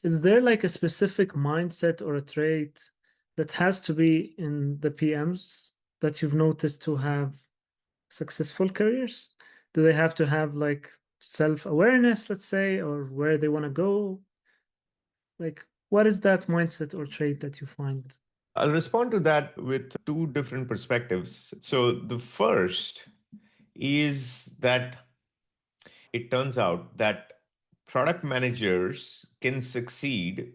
is there like a specific mindset or a trait that has to be in the PMs that you've noticed to have successful careers? Do they have to have like self-awareness, let's say, or where they want to go? Like, what is that mindset or trait that you find? I'll respond to that with two different perspectives. So the first is that it turns out that product managers can succeed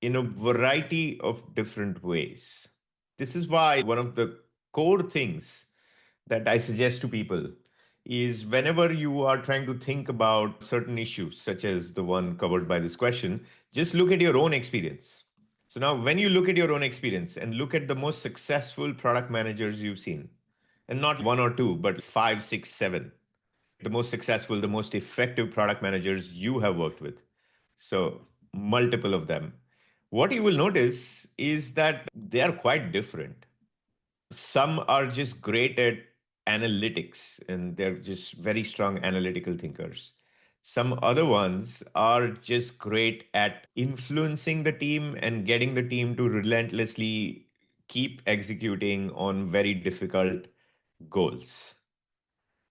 in a variety of different ways. This is why one of the core things that I suggest to people is whenever you are trying to think about certain issues, such as the one covered by this question, just look at your own experience. So now, when you look at your own experience and look at the most successful product managers you've seen, and not one or two, but five, six, seven, the most successful, the most effective product managers you have worked with. So, multiple of them. What you will notice is that they are quite different. Some are just great at analytics and they're just very strong analytical thinkers. Some other ones are just great at influencing the team and getting the team to relentlessly keep executing on very difficult goals,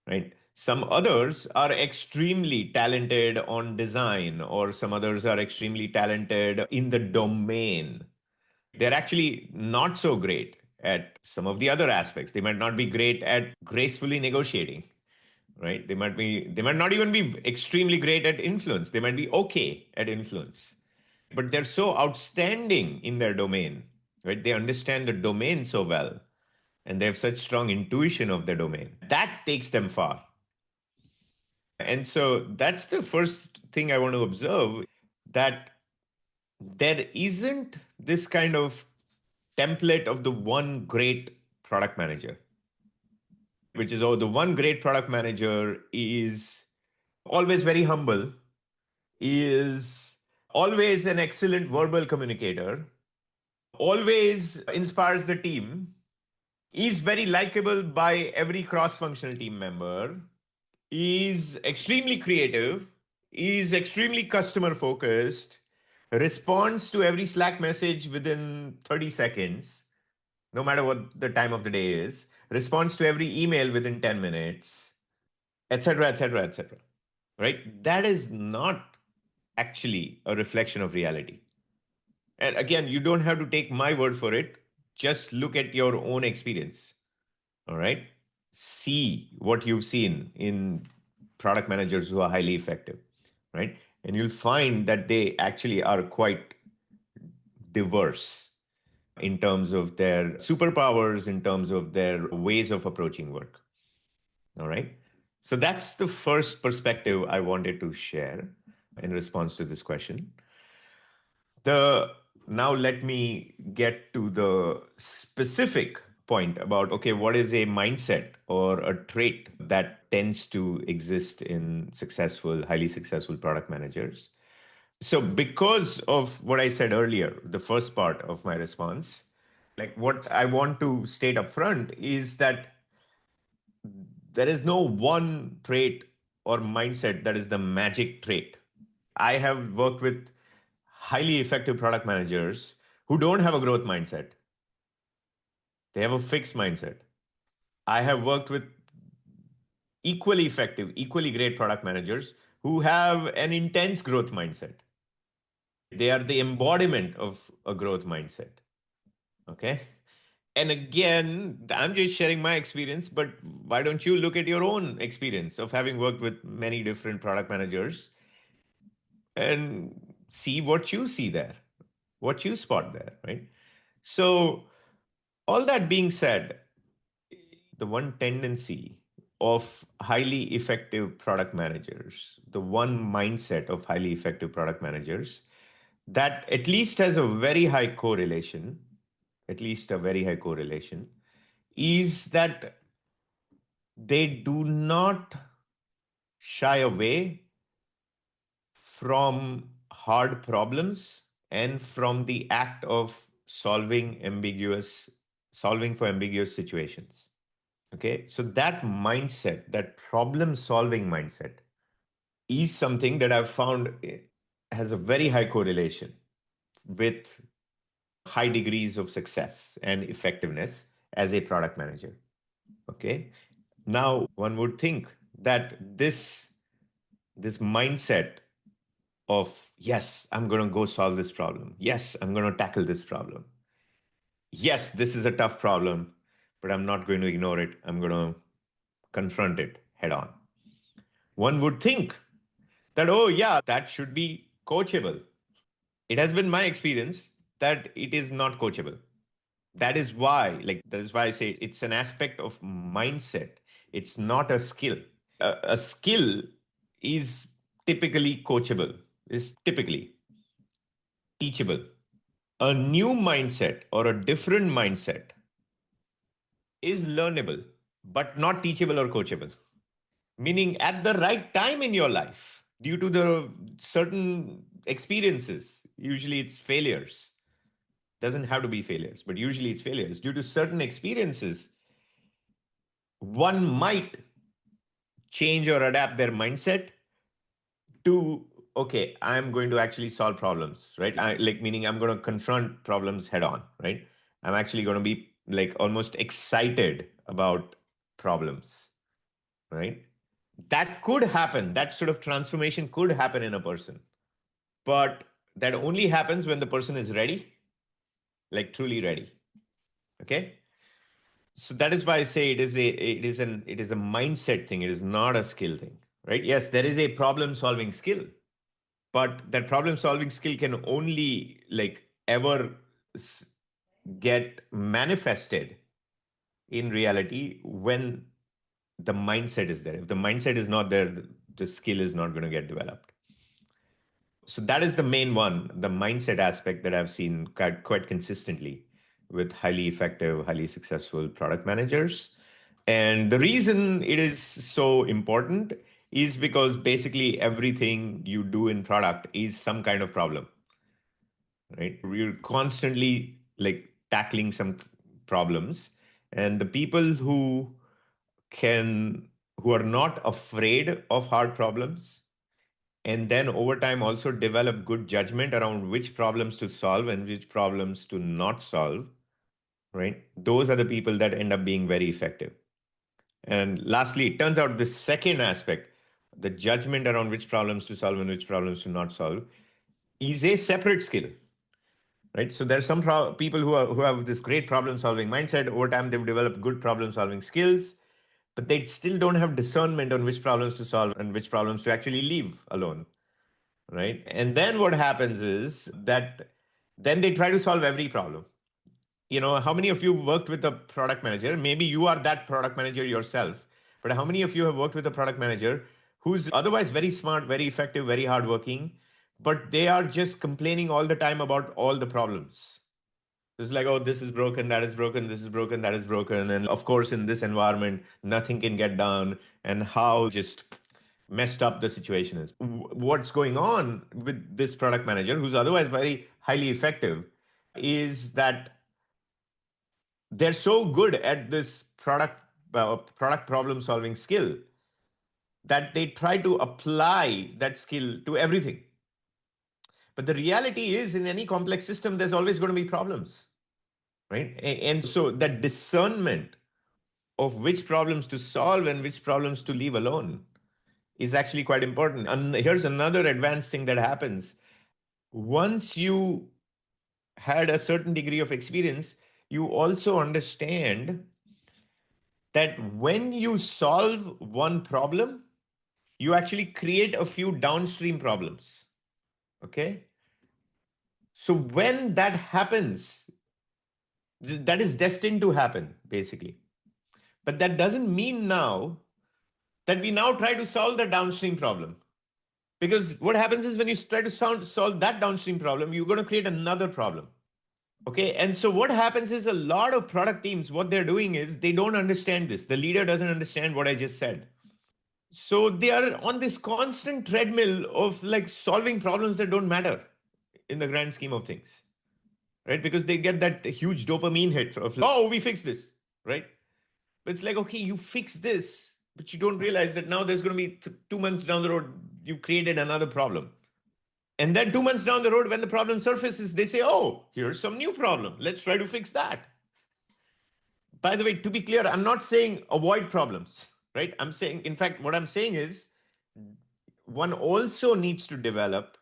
right? Some others are extremely talented on design, or some others are extremely talented in the domain. They're actually not so great at some of the other aspects. They might not be great at gracefully negotiating, right? They might not even be extremely great at influence. They might be okay at influence. But they're so outstanding in their domain, right? They understand the domain so well and they have such strong intuition of their domain. That takes them far. And so that's the first thing I want to observe, that there isn't this kind of template of the one great product manager, which is, oh, the one great product manager is always very humble, is always an excellent verbal communicator, always inspires the team, is very likable by every cross functional team member, is extremely creative, is extremely customer focused, responds to every Slack message within 30 seconds, no matter what the time of the day is, responds to every email within 10 minutes, etc., etc., etc. Right? That is not actually a reflection of reality. And again, you don't have to take my word for it. Just look at your own experience. All right. See what you've seen in product managers who are highly effective, right? And you'll find that they actually are quite diverse in terms of their superpowers, in terms of their ways of approaching work. All right. So that's the first perspective I wanted to share in response to this question. The Now let me get to the specific point about, okay, what is a mindset or a trait that tends to exist in highly successful product managers. So because of what I said earlier, the first part of my response, like what I want to state up front is that there is no one trait or mindset that is the magic trait. I have worked with highly effective product managers who don't have a growth mindset. They have a fixed mindset. I have worked with equally effective, equally great product managers who have an intense growth mindset. They are the embodiment of a growth mindset. Okay. And again, I'm just sharing my experience, but why don't you look at your own experience of having worked with many different product managers and see what you see there, what you spot there, right? So, all that being said, the one tendency of highly effective product managers, the one mindset of highly effective product managers that at least has a very high correlation, at least a very high correlation, is that they do not shy away from hard problems and from the act of solving for ambiguous situations. Okay, so that mindset, that problem solving mindset, is something that I've found has a very high correlation with high degrees of success and effectiveness as a product manager. Okay. Now, one would think that this mindset of, yes, I'm going to go solve this problem. Yes, I'm going to tackle this problem. Yes, this is a tough problem, but I'm not going to ignore it. I'm going to confront it head on. One would think that, oh, yeah, that should be coachable. It has been my experience that it is not coachable. That is why I say it's an aspect of mindset. It's not a skill. A skill is typically coachable, is typically teachable. A new mindset or a different mindset is learnable, but not teachable or coachable. Meaning, at the right time in your life, due to the certain experiences, usually it's failures, doesn't have to be failures, but usually it's failures. Due to certain experiences, one might change or adapt their mindset to, okay, I'm going to actually solve problems, right? Meaning I'm going to confront problems head on, right? I'm actually going to be like almost excited about problems, right? That could happen. That sort of transformation could happen in a person, but that only happens when the person is ready, like truly ready. Okay. So that is why I say it is a mindset thing. It is not a skill thing, right? Yes, there is a problem solving skill, but that problem solving skill can only like ever get manifested in reality when the mindset is there. If the mindset is not there, the skill is not going to get developed. So that is the main one, the mindset aspect that I've seen quite consistently with highly effective, highly successful product managers. And the reason it is so important is because basically everything you do in product is some kind of problem, right? We're constantly like tackling some problems. And the people can, who are not afraid of hard problems, and then over time also develop good judgment around which problems to solve and which problems to not solve, right? Those are the people that end up being very effective. And lastly, it turns out the second aspect, the judgment around which problems to solve and which problems to not solve, is a separate skill, right? So there's some people who have this great problem solving mindset. Over time, they've developed good problem solving skills, but they still don't have discernment on which problems to solve and which problems to actually leave alone, right? And then what happens is that then they try to solve every problem. How many of you worked with a product manager? Maybe you are that product manager yourself, but how many of you have worked with a product manager who's otherwise very smart, very effective, very hardworking, but they are just complaining all the time about all the problems? It's like, oh, this is broken, that is broken, this is broken, that is broken. And of course, in this environment, nothing can get done. And how just messed up the situation is. What's going on with this product manager, who's otherwise very highly effective, is that they're so good at this product problem solving skill that they try to apply that skill to everything. But the reality is, in any complex system, there's always going to be problems, right? And so that discernment of which problems to solve and which problems to leave alone is actually quite important. And here's another advanced thing that happens. Once you had a certain degree of experience, you also understand that when you solve one problem, you actually create a few downstream problems. Okay. So when that happens, that is destined to happen, basically. But that doesn't mean now that we now try to solve the downstream problem. Because what happens is when you try to solve that downstream problem, you're going to create another problem. Okay. And so what happens is a lot of product teams, what they're doing is they don't understand this. The leader doesn't understand what I just said. So they are on this constant treadmill of like solving problems that don't matter in the grand scheme of things, right? Because they get that huge dopamine hit of, oh, we fixed this, right? But it's like, okay, you fix this, but you don't realize that now there's going to be 2 months down the road, you've created another problem. And then 2 months down the road, when the problem surfaces, they say, oh, here's some new problem. Let's try to fix that. By the way, to be clear, I'm not saying avoid problems, right? I'm saying, in fact, what I'm saying is one also needs to develop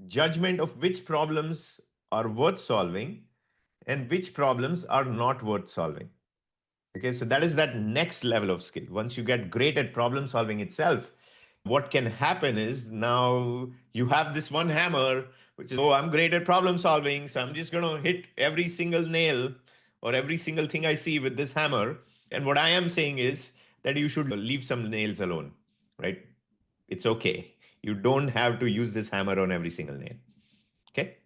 judgment of which problems are worth solving and which problems are not worth solving. Okay, so that is that next level of skill. Once you get great at problem solving itself, what can happen is now you have this one hammer, which is, oh, I'm great at problem solving, so I'm just going to hit every single nail or every single thing I see with this hammer. And what I am saying is that you should leave some nails alone, right? It's okay. You don't have to use this hammer on every single nail. Okay.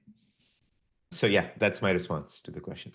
So, yeah, that's my response to the question.